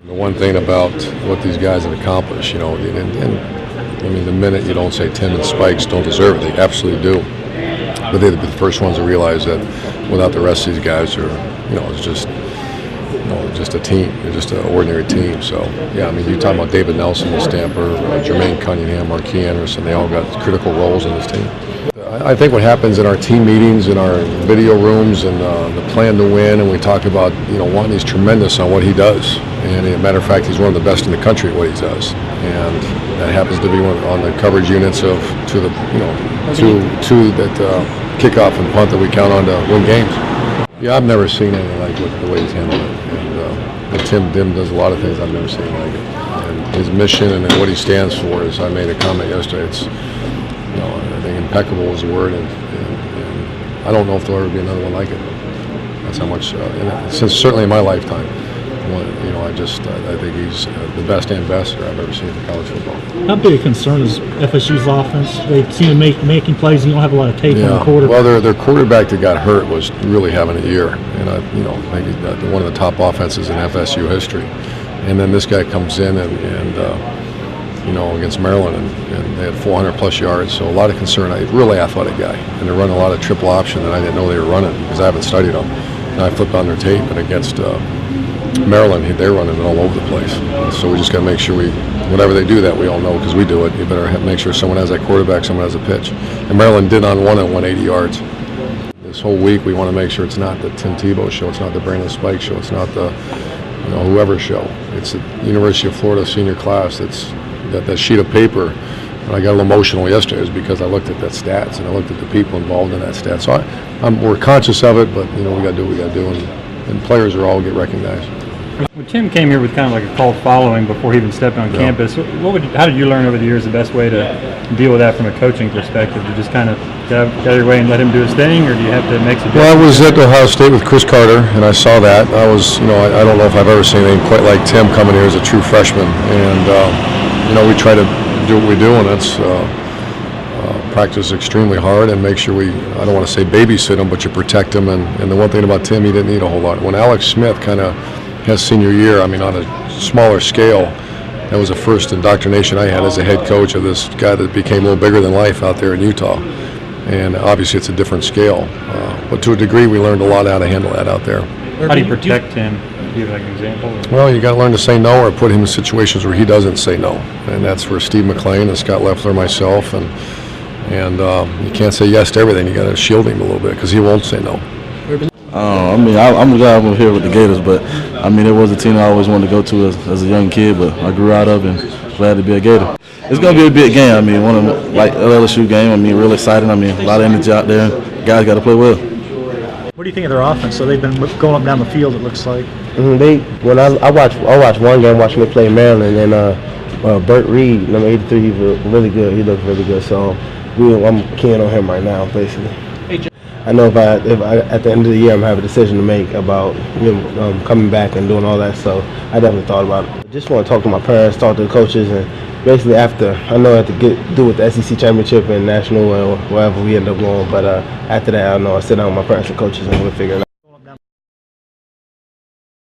The one thing about what these guys have accomplished, you know, and I mean, the minute you don't say Tim and Spikes don't deserve it, they absolutely do. But they're the first ones to realize that without the rest of these guys, it's just a team. They're just an ordinary team. So, yeah, I mean, you talk about David Nelson, the Stamper, Jermaine Cunningham, Maurkice Anderson, they all got critical roles in this team. I think what happens in our team meetings, in our video rooms, and the plan to win, and we talk about, Watney's tremendous on what he does. And as a matter of fact, he's one of the best in the country at what he does. And that happens to be on the coverage units of two that kickoff and punt that we count on to win games. Yeah, I've never seen anything like the way he's handled it. And Tim does a lot of things I've never seen like it. And his mission and what he stands for is, I made a comment yesterday, it's, I think impeccable is the word, and I don't know if there'll ever be another one like it. That's how much, since certainly in my lifetime, I think he's the best ambassador I've ever seen in college football. How big a concern is FSU's offense? They seem to making plays, and you don't have a lot of tape on the quarterback. Well, their quarterback that got hurt was really having a year, and maybe one of the top offenses in FSU history. And then this guy comes in and against Maryland, and they had 400-plus yards, so a lot of concern. A really athletic guy, and they're running a lot of triple option that I didn't know they were running because I haven't studied them. And I flipped on their tape, and against Maryland, they're running it all over the place. So we just got to make sure whatever they do, that we all know because we do it. You better make sure someone has that quarterback, someone has a pitch. And Maryland did on one at 180 yards. This whole week, we want to make sure it's not the Tim Tebow show, it's not the Brandon Spike show, it's not the whoever show. It's the University of Florida senior class. That's that sheet of paper. And I got a little emotional yesterday is because I looked at that stats and I looked at the people involved in that stats. So we're conscious of it, but we got to do what we got to do, and players are all get recognized. When Tim came here with kind of like a cult following before he even stepped on campus, how did you learn over the years the best way to deal with that from a coaching perspective? Do you just kind of get out of your way and let him do his thing, or do you have to make suggestions? Well, I was at Ohio State with Chris Carter, and I saw that. I was, I don't know if I've ever seen anything quite like Tim coming here as a true freshman, and we try to do what we do, and that's practice extremely hard and make sure I don't want to say babysit him, but you protect him. And the one thing about Tim, he didn't need a whole lot. When Alex Smith kind of his senior year, on a smaller scale, that was the first indoctrination I had as a head coach of this guy that became a little bigger than life out there in Utah. And obviously it's a different scale. But to a degree, we learned a lot how to handle that out there. How do you protect him? Do you have an example? Well, you got to learn to say no or put him in situations where he doesn't say no. And that's where Steve McLean and Scott Leffler, myself, and you can't say yes to everything. You got to shield him a little bit because he won't say no. I'm the guy over here with the Gators, but it was a team I always wanted to go to as a young kid, but I grew out of and glad to be a Gator. It's going to be a big game. One of them, like LSU game. Real exciting. A lot of energy out there. Guys got to play well. What do you think of their offense? So they've been going up and down the field, it looks like. When I watched one game, watching me play Maryland, and Burt Reed, number 83, he was really good. He looked really good. So I'm keen on him right now, basically. I know if I at the end of the year I'm having a decision to make about coming back and doing all that, so I definitely thought about it. I just want to talk to my parents, talk to the coaches, and basically after I know I have to do with the SEC championship and national or wherever we end up going, but after that I know I sit down with my parents and coaches and we'll figure it out.